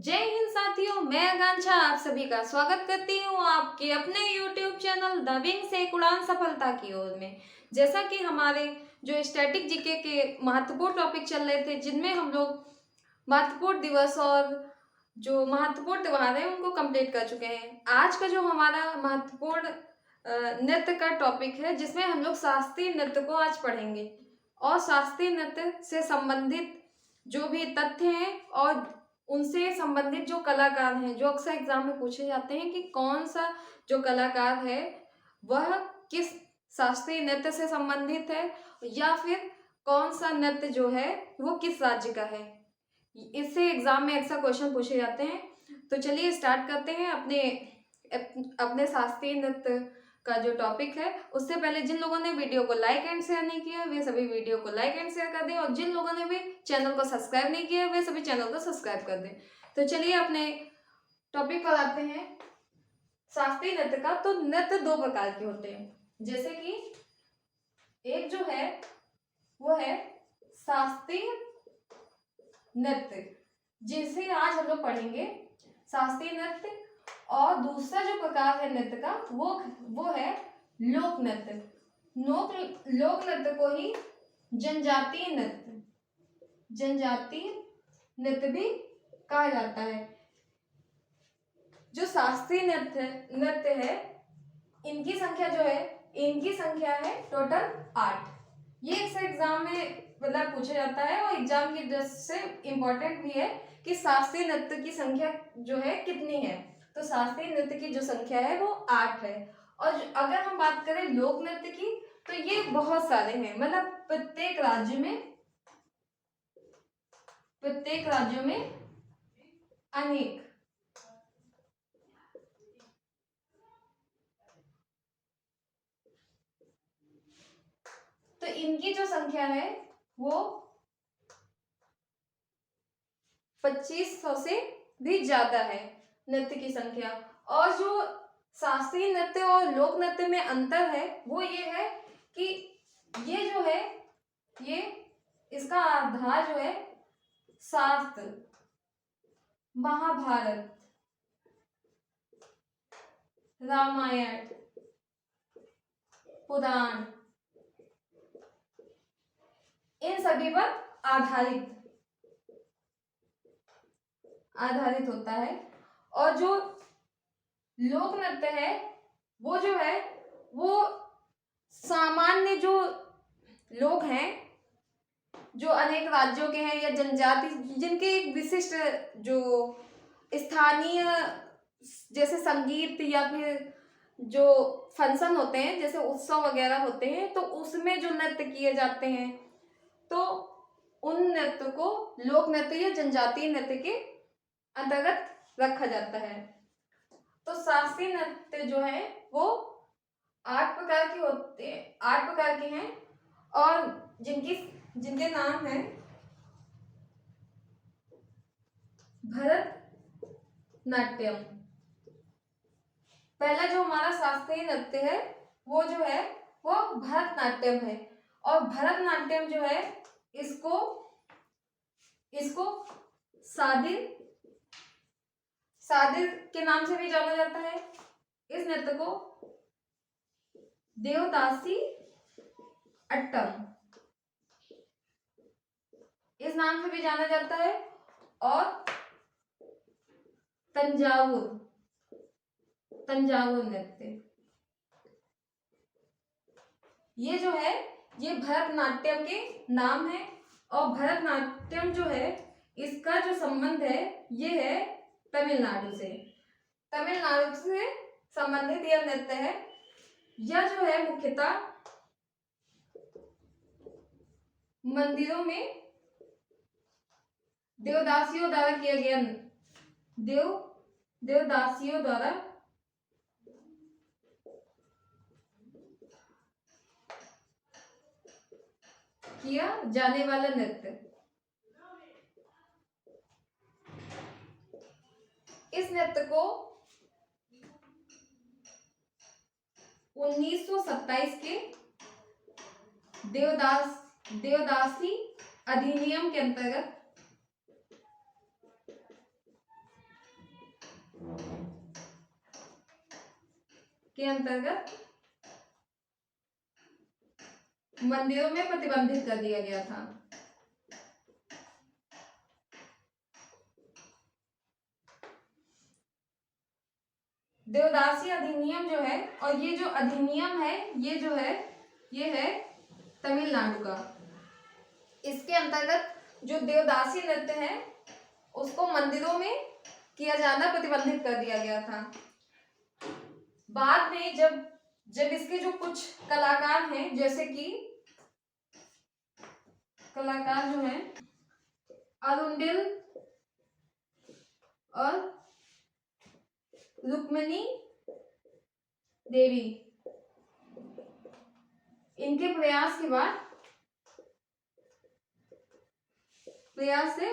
जय हिंद साथियों, मैं आकांक्षा आप सभी का स्वागत करती हूँ आपके अपने YouTube चैनल द विंग से एक उड़ान सफलता की ओर में। जैसा कि हमारे जो स्टैटिक जीके के महत्वपूर्ण टॉपिक चल रहे थे, जिनमें हम लोग महत्वपूर्ण दिवस और जो महत्वपूर्ण त्योहार है उनको कंप्लीट कर चुके हैं। आज का जो हमारा महत्वपूर्ण नृत्य का टॉपिक है, जिसमें हम लोग शास्त्रीय नृत्य को आज पढ़ेंगे और शास्त्रीय नृत्य से संबंधित जो भी तथ्य हैं और उनसे संबंधित जो कलाकार हैं, जो अक्सर एग्जाम में पूछे जाते हैं कि कौन सा जो कलाकार है वह किस शास्त्रीय नृत्य से संबंधित है या फिर कौन सा नृत्य जो है वो किस राज्य का है। इससे एग्जाम में अक्सर क्वेश्चन पूछे जाते हैं। तो चलिए स्टार्ट करते हैं अपने शास्त्रीय नृत्य का जो टॉपिक है। उससे पहले जिन लोगों ने वीडियो को लाइक एंड शेयर नहीं किया वे सभी वीडियो को लाइक एंड शेयर कर दें, और जिन लोगों ने भी चैनल को सब्सक्राइब नहीं किया वे सभी चैनल को सब्सक्राइब कर दें। तो चलिए अपने टॉपिक पर आते हैं शास्त्रीय नृत्य का। तो नृत्य दो प्रकार के होते हैं, जैसे कि एक जो है वो है शास्त्रीय नृत्य, जिसे आज हम लोग पढ़ेंगे शास्त्रीय नृत्य। और दूसरा जो प्रकार है नृत्य का वो है लोक नृत्य। लोक नृत्य को ही जनजातीय नृत्य भी कहा जाता है। जो शास्त्रीय नृत्य है इनकी संख्या है टोटल 8। ये एग्जाम में मतलब पूछा जाता है और एग्जाम की दृष्टि से इम्पोर्टेंट भी है कि शास्त्रीय नृत्य की संख्या जो है कितनी है। तो शास्त्रीय नृत्य की जो संख्या है वो 8 है। और अगर हम बात करें लोक नृत्य की तो ये बहुत सारे हैं, मतलब प्रत्येक राज्यों में अनेक। तो इनकी जो संख्या है वो 2500 से भी ज्यादा है नृत्य की संख्या। और जो शास्त्रीय नृत्य और लोक नृत्य में अंतर है वो ये है कि ये जो है ये इसका आधार जो है शास्त्र, महाभारत, रामायण, पुराण, इन सभी पर आधारित होता है। और जो लोक नृत्य है वो जो है वो सामान्य जो लोग हैं, जो अनेक राज्यों के हैं या जनजाति, जिनके एक विशिष्ट जो स्थानीय जैसे संगीत या फिर जो फंक्शन होते हैं, जैसे उत्सव वगैरह होते हैं, तो उसमें जो नृत्य किए जाते हैं तो उन नृत्य को लोक नृत्य या जनजातीय नृत्य के अंतर्गत रखा जाता है। तो शास्त्रीय नृत्य जो है वो 8 प्रकार के हैं और जिनके नाम है भरतनाट्यम। पहला जो हमारा शास्त्रीय नृत्य है वो जो है वो भरतनाट्यम है। और भरतनाट्यम जो है इसको सादिर के नाम से भी जाना जाता है। इस नृत्य को देवदासी अट्टम इस नाम से भी जाना जाता है। और तंजावुर नृत्य, ये जो है ये भरतनाट्यम के नाम है। और भरतनाट्यम जो है इसका जो संबंध है ये है तमिलनाडु से संबंधित यह नृत्य है। यह जो है मुख्यतः मंदिरों में देवदासियों द्वारा किया जाने वाला नृत्य। इस नृत्य को 1927 के देवदासी अधिनियम के अंतर्गत के अंतर्गत मंदिरों में प्रतिबंधित कर दिया गया था। देवदासी अधिनियम जो है, और ये जो अधिनियम है ये जो है ये है तमिलनाडु का। इसके अंतर्गत जो देवदासी नृत्य है उसको मंदिरों में किया जाना प्रतिबंधित कर दिया गया था। बाद में जब इसके जो कुछ कलाकार हैं, जैसे कि कलाकार जो हैं अरुंडिल और रुक्मिणी देवी, इनके प्रयास से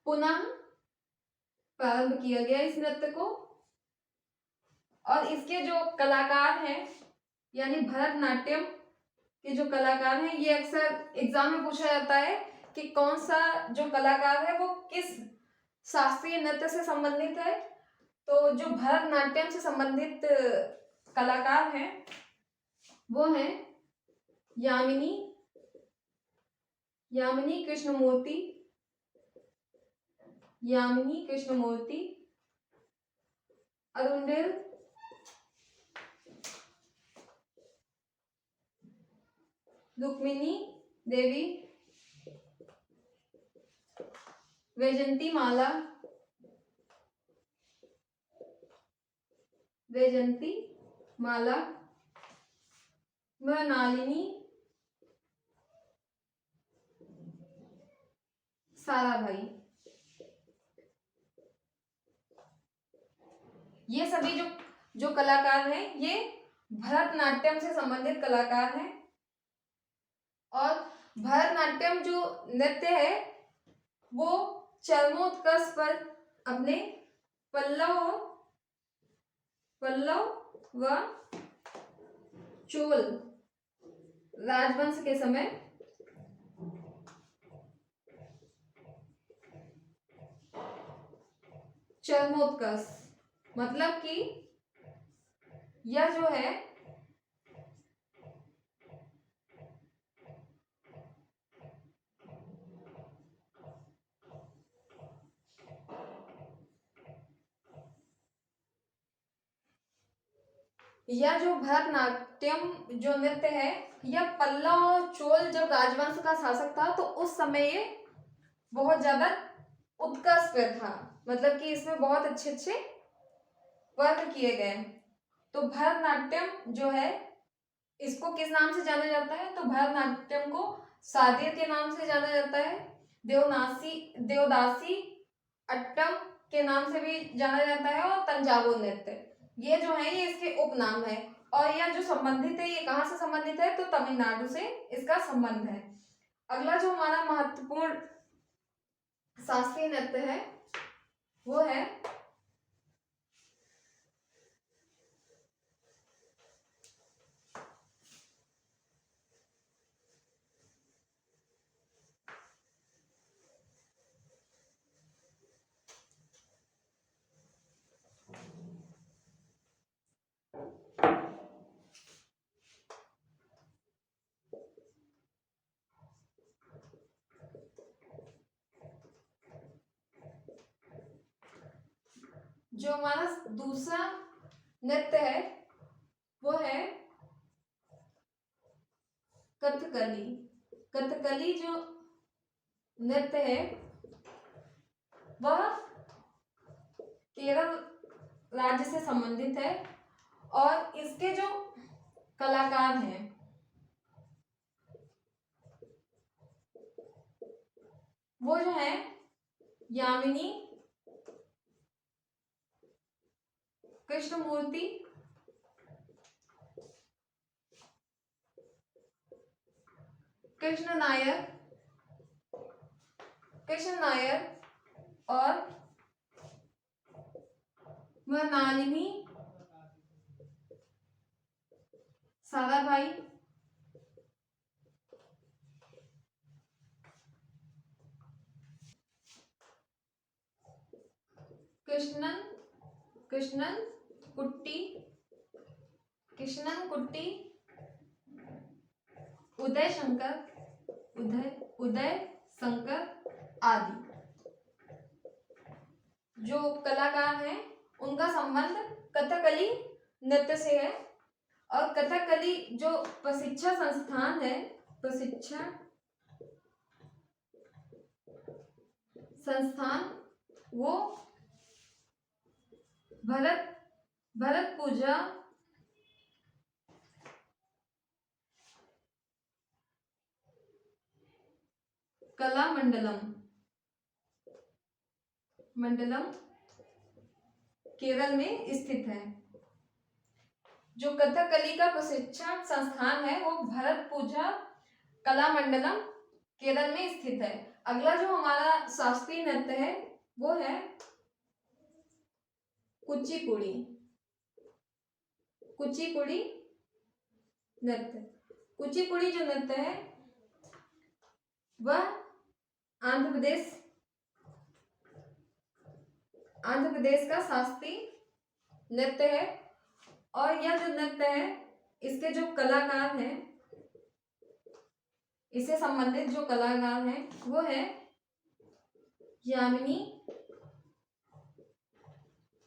पुनः प्रारंभ किया गया इस नृत्य को। और इसके जो कलाकार हैं यानी भरतनाट्यम के जो कलाकार हैं, ये अक्सर एग्जाम में पूछा जाता है कि कौन सा जो कलाकार है वो किस शास्त्रीय नृत्य से संबंधित है। तो जो भरतनाट्यम से संबंधित कलाकार हैं वो हैं यामिनी कृष्णमूर्ति, अरुंडिल, रुक्मिणी देवी, वैजंती माला, मृणालिनी, साराभाई। ये सभी जो कलाकार हैं ये भरतनाट्यम से संबंधित कलाकार हैं। और भरतनाट्यम जो नृत्य है वो चरमोत्कर्ष पर अपने पल्लव व चोल राजवंश के समय चरमोत्कर्ष मतलब कि यह जो है यह जो भरतनाट्यम जो नृत्य है यह पल्लव और चोल जब राजवंश का शासक था तो उस समय ये बहुत ज्यादा उत्कर्ष पे था, मतलब कि इसमें बहुत अच्छे वर्क किए गए। तो भरतनाट्यम जो है इसको किस नाम से जाना जाता है? तो भरतनाट्यम को सादिर के नाम से जाना जाता है, देवदासी अट्टम के नाम से भी जाना जाता है, और तंजावुर नृत्य, ये जो है ये इसके उपनाम है। और यह जो संबंधित है ये कहाँ से संबंधित है? तो तमिलनाडु से इसका संबंध है। अगला जो हमारा महत्वपूर्ण शास्त्रीय नृत्य है वो है जो हमारा दूसरा नृत्य है वो है कथकली। कथकली जो नृत्य है वह केरल राज्य से संबंधित है। और इसके जो कलाकार हैं वो जो है यामिनी कृष्णमूर्ति, कृष्ण नायर और मृणालिनी साराभाई, कृष्णन कृष्णन कुट्टी, कृष्णन कुट्टी, उदय शंकर, उदय शंकर आदि जो कलाकार हैं उनका संबंध कथकली नृत्य से है। और कथकली जो प्रशिक्षण संस्थान है, प्रशिक्षण संस्थान, वो भरत पूजा, कला मंडलम केरल में स्थित है। जो कथकली का प्रशिक्षण संस्थान है वो भरत पूजा कला मंडलम केरल में स्थित है। अगला जो हमारा शास्त्रीय नृत्य है वो है कुचिपुड़ी, कुचिपुड़ी नृत्य। कुचिपुड़ी जो नृत्य है वह आंध्र प्रदेश का शास्त्रीय नृत्य है। और यह जो नृत्य है इसके जो कलाकार हैं, इससे संबंधित जो कलाकार हैं वो है यामिनी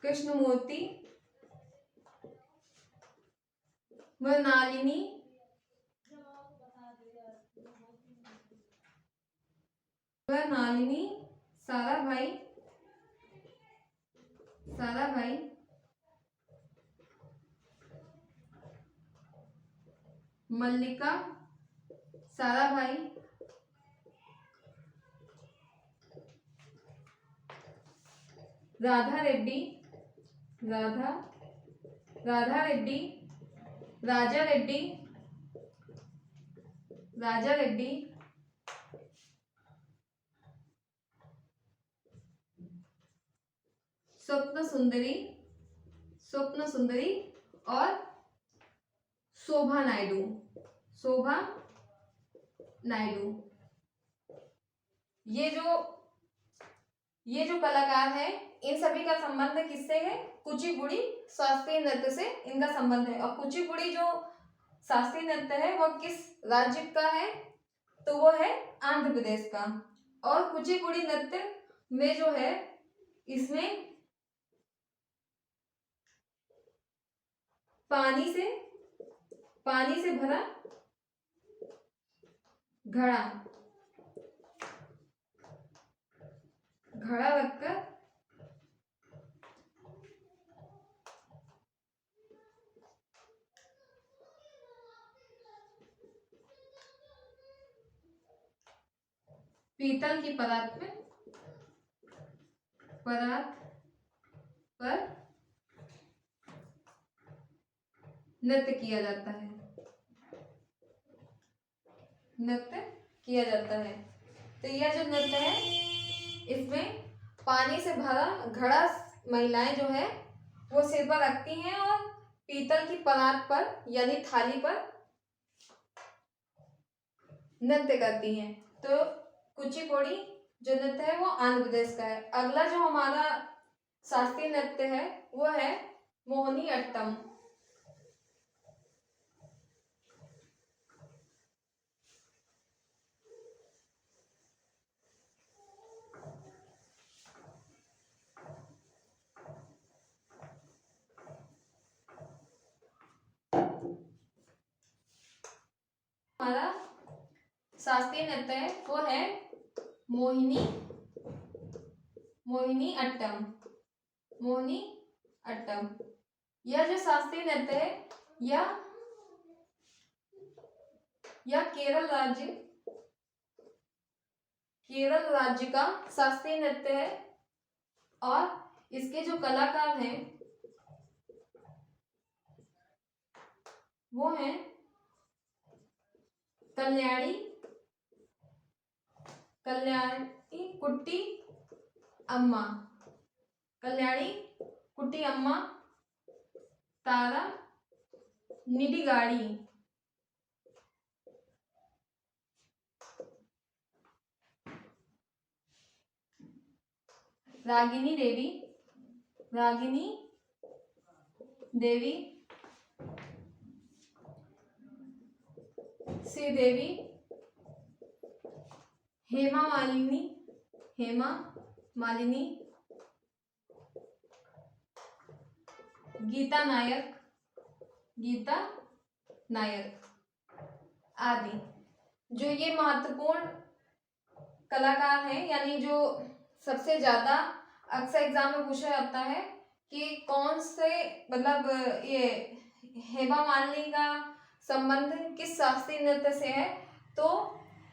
कृष्णमूर्ति, मृणालिनी साराभाई, मल्लिका साराभाई, राधा रेड्डी, राजा रेड्डी, स्वप्न सुंदरी और शोभा नायडू। ये जो कलाकार हैं इन सभी का संबंध किससे है? कुचिपुड़ी शास्त्रीय नृत्य से इनका संबंध है। और कुचिपुड़ी जो शास्त्रीय नृत्य है वो किस राज्य का है? तो वो है आंध्र प्रदेश का। और कुचिपुड़ी नृत्य में जो है इसमें पानी से भरा घड़ा रखकर पीतल की परात पर नृत्य किया जाता है। तो यह जो नृत्य है इसमें पानी से भरा घड़ा महिलाएं जो है वो सिर पर रखती हैं और पीतल की परात पर यानी थाली पर नृत्य करती हैं। तो कुचिपुड़ी जो नृत्य है वो आंध्र प्रदेश का है। अगला जो हमारा शास्त्रीय नृत्य है वो है मोहिनी अट्टम। हमारा शास्त्रीय नृत्य है वो है मोहिनी अट्टम। यह जो शास्त्रीय नृत्य है यह केरल राज्य का शास्त्रीय नृत्य है। और इसके जो कलाकार हैं वो हैं कल्याणी कुट्टी अम्मा, तारा निडिगाड़ी, रागिनी देवी, श्रीदेवी, हेमा मालिनी, हेमा मालिनी, गीता नायक, गीता नायक आदि। जो ये महत्वपूर्ण कलाकार हैं, यानी जो सबसे ज्यादा अक्सर एग्जाम में पूछा जाता है कि कौन से, मतलब ये हेमा मालिनी का संबंध किस शास्त्रीय नृत्य से है, तो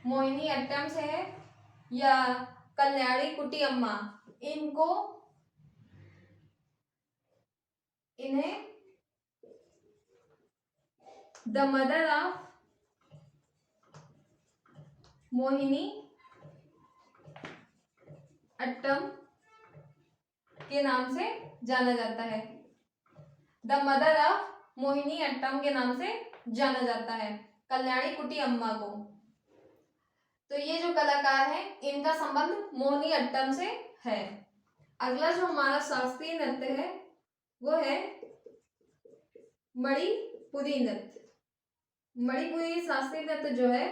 मोहिनी अट्टम से है या कल्याणी कुटी अम्मा। इन्हें the mother of Mohini Attam के नाम से जाना जाता है। The mother of Mohini Attam के नाम से जाना जाता है कल्याणी कुटी अम्मा को। तो ये जो कलाकार हैं, इनका संबंध मोहिनी अट्टम से है। अगला जो हमारा शास्त्रीय नृत्य है वो है मणिपुरी नृत्य। मणिपुरी शास्त्रीय नृत्य जो है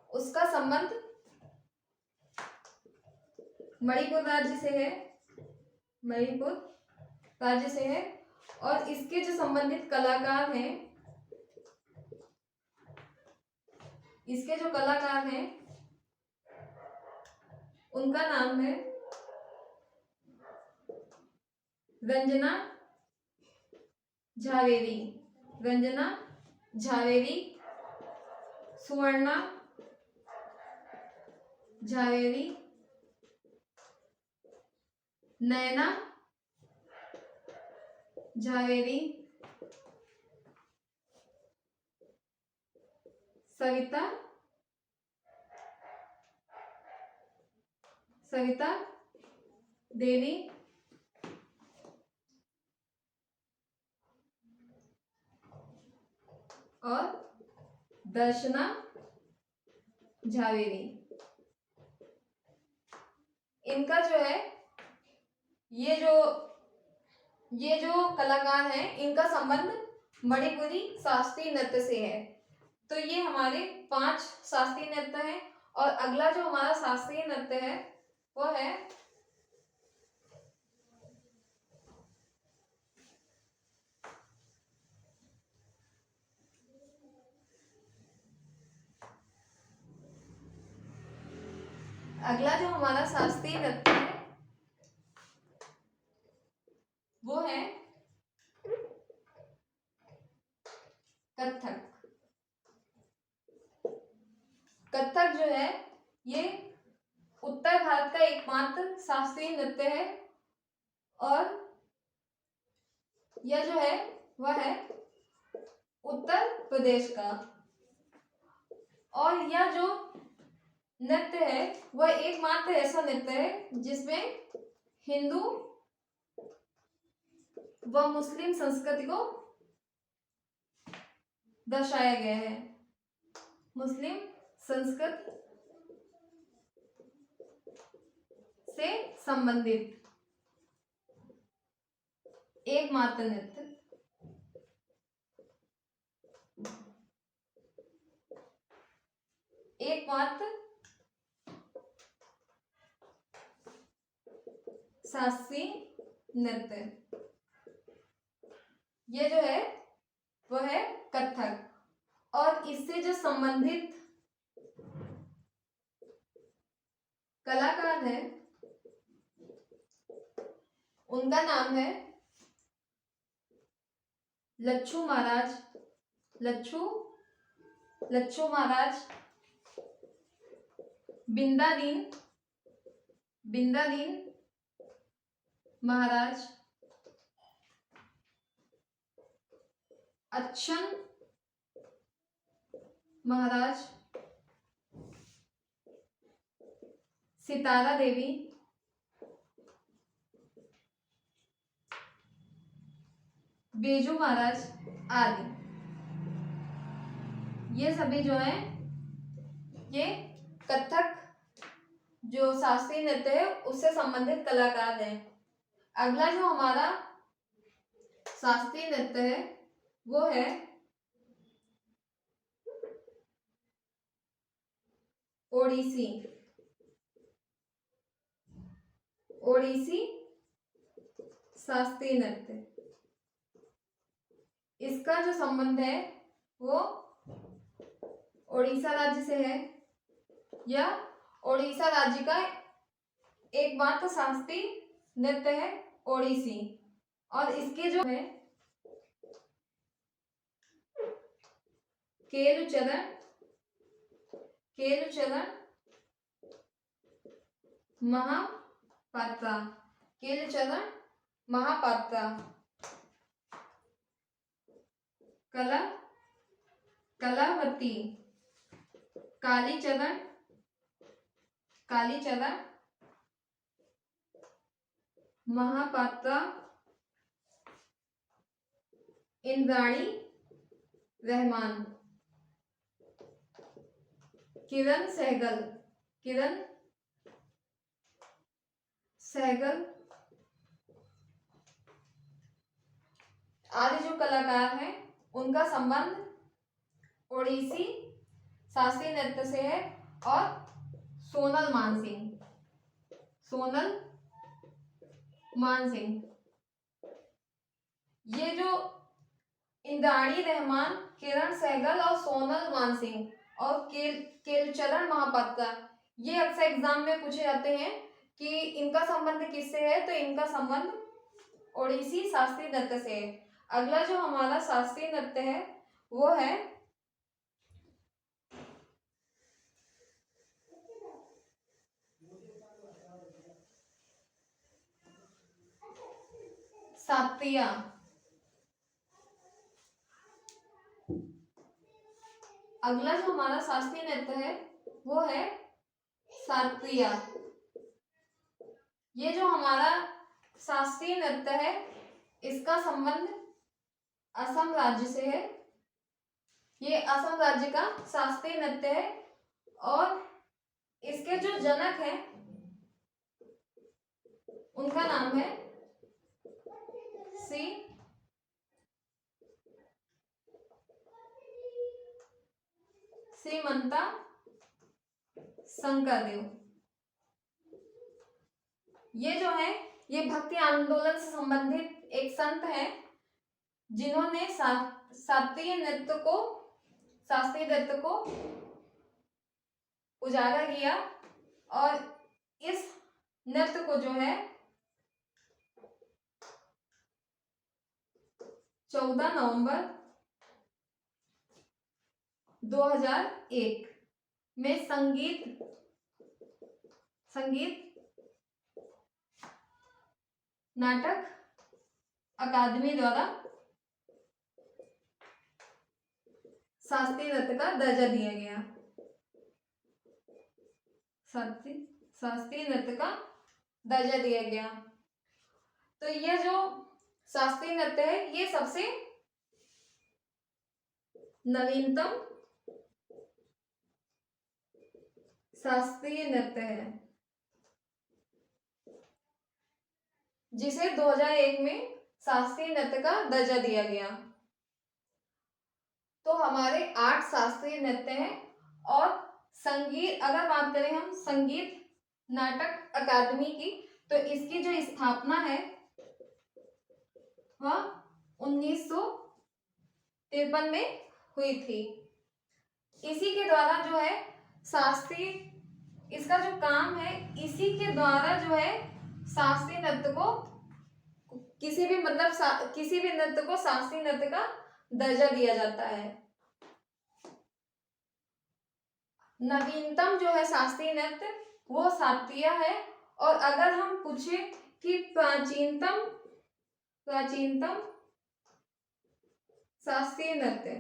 उसका संबंध मणिपुर राज्य से है, मणिपुर राज्य से है। और इसके जो संबंधित कलाकार हैं, इसके जो कलाकार हैं उनका नाम है रंजना झावेरी, रंजना झावेरी, सुवर्णा झावेरी, नैना झावेरी, सविता देवी, और दर्शना झावेरी। इनका जो है ये जो कलाकार हैं, इनका संबंध मणिपुरी शास्त्रीय नृत्य से है। तो ये हमारे 5 शास्त्रीय नृत्य हैं। और अगला जो हमारा शास्त्रीय नृत्य है वो है वो है कथक। कथक जो है ये उत्तर भारत का एकमात्र शास्त्रीय नृत्य है। और यह जो है वह है उत्तर प्रदेश का। और यह जो नृत्य है वह एकमात्र ऐसा नृत्य है जिसमें हिंदू व मुस्लिम संस्कृति को दर्शाया गया है। मुस्लिम संस्कृति से संबंधित एकमात्र नृत्य। एकमात्र शास्त्रीय नृत्य ये जो है वह है कथक। और इससे जो संबंधित कलाकार है उनका नाम है लच्छू महाराज, लच्छू महाराज, बिंदादीन महाराज, अच्छन महाराज, सितारा देवी, बेजू महाराज आदि। ये सभी जो है ये कथक जो शास्त्रीय नृत्य है उससे संबंधित कलाकार हैं। अगला जो हमारा शास्त्रीय नृत्य है वो है ओडिसी। ओडिसी शास्त्रीय नृत्य, इसका जो संबंध है वो ओडिशा राज्य से है, या ओडिशा राज्य का एकमात्र शास्त्रीय नृत्य है ओडिसी। और इसके जो है केलुचरण, केलुचरण महापात्रा, केलुचरण महापात्रा, कला कलावती, कालीचरण, कालीचरण महापात्रा, इंद्राणी रहमान, किरण सहगल, किरण सहगल आदि जो कलाकार हैं उनका संबंध ओडिसी शास्त्रीय नृत्य से है। और सोनल मानसिंह, सोनल मानसिंह, ये जो इंद्राणी रहमान, किरण सहगल और सोनल मानसिंह और केलचरण महापात्रा, ये अक्सर एग्जाम में पूछे जाते हैं कि इनका संबंध किससे है, तो इनका संबंध ओडिसी शास्त्रीय नृत्य से है। अगला जो हमारा शास्त्रीय नृत्य है वो है सात्रिया। अगला जो हमारा शास्त्रीय नृत्य है वो है सात्रिया। ये जो हमारा शास्त्रीय नृत्य है इसका संबंध असम राज्य से है। ये असम राज्य का शास्त्रीय नृत्य है और इसके जो जनक हैं उनका नाम है श्रीमंता शंकरदेव। ये जो है ये भक्ति आंदोलन से संबंधित एक संत है जिन्होंने शास्त्रीय नृत्य को उजागर किया और इस नृत्य को जो है 14 नवंबर 2001 में संगीत नाटक अकादमी द्वारा शास्त्रीय नृत्य का दर्जा दिया गया। शास्त्रीय नृत्य का दर्जा दिया गया। तो यह जो शास्त्रीय नृत्य है ये सबसे नवीनतम शास्त्रीय नृत्य है जिसे 2001 में शास्त्रीय नृत्य का दर्जा दिया गया। तो हमारे 8 शास्त्रीय नृत्य हैं और संगीत, अगर बात करें हम संगीत नाटक अकादमी की, तो इसकी जो स्थापना है वह 1953 में हुई थी। इसी के द्वारा जो है शास्त्रीय, इसका जो काम है इसी के द्वारा जो है शास्त्रीय नृत्य को किसी भी नृत्य को शास्त्रीय नृत्य का दर्जा दिया जाता है। नवीनतम जो है शास्त्रीय नृत्य वो शास्त्रीय है। और अगर हम पूछे कि प्राचीनतम शास्त्रीय नृत्य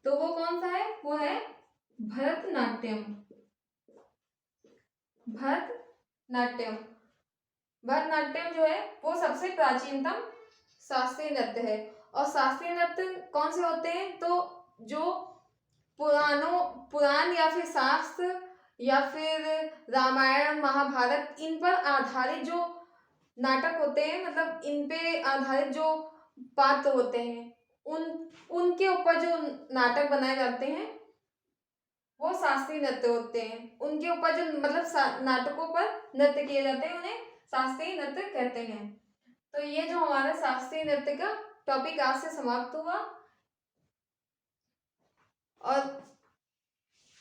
तो वो कौन सा है, वो है भरतनाट्यम। भरतनाट्यम जो है वो सबसे प्राचीनतम शास्त्रीय नृत्य है। और शास्त्रीय नृत्य कौन से होते हैं, तो जो पुराण या फिर शास्त्र या फिर रामायण महाभारत इन पर आधारित जो नाटक होते हैं, मतलब इन पे आधारित जो पात्र होते हैं उन उनके ऊपर जो नाटक बनाए जाते हैं वो शास्त्रीय नृत्य होते हैं। उनके ऊपर जो मतलब नाटकों पर नृत्य किए जाते हैं उन्हें शास्त्रीय नृत्य कहते हैं। तो ये जो हमारा शास्त्रीय नृत्य का टॉपिक आज से समाप्त हुआ। और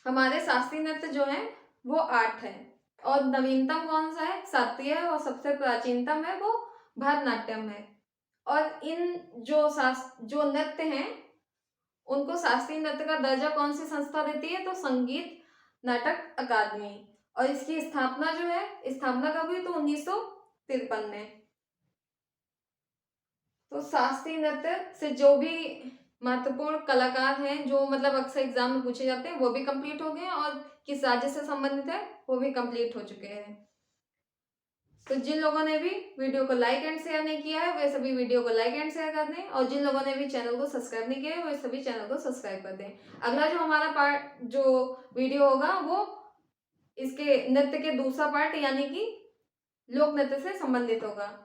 हमारे शास्त्रीय नृत्य जो है वो 8 है और नवीनतम कौन सा है, शास्त्रीय है, और सबसे प्राचीनतम है वो भरतनाट्यम है। और इन जो नृत्य हैं उनको शास्त्रीय नृत्य का दर्जा कौन सी संस्था देती है, तो संगीत नाटक अकादमी। और इसकी स्थापना जो है, स्थापना कब हुई, तो 1953 में। तो शास्त्रीय नृत्य से जो भी महत्वपूर्ण कलाकार हैं जो मतलब अक्सर एग्जाम में पूछे जाते हैं वो भी कंप्लीट हो गए हैं, और किस राज्य से संबंधित है वो भी कंप्लीट हो चुके हैं। तो जिन लोगों ने भी वीडियो को लाइक एंड शेयर नहीं किया है वे सभी वीडियो को लाइक एंड शेयर कर दें, और जिन लोगों ने भी चैनल को सब्सक्राइब नहीं किया है वे सभी चैनल को सब्सक्राइब कर दें। अगला जो हमारा पार्ट जो वीडियो होगा वो इसके नृत्य के दूसरा पार्ट यानी कि लोक नृत्य से संबंधित होगा।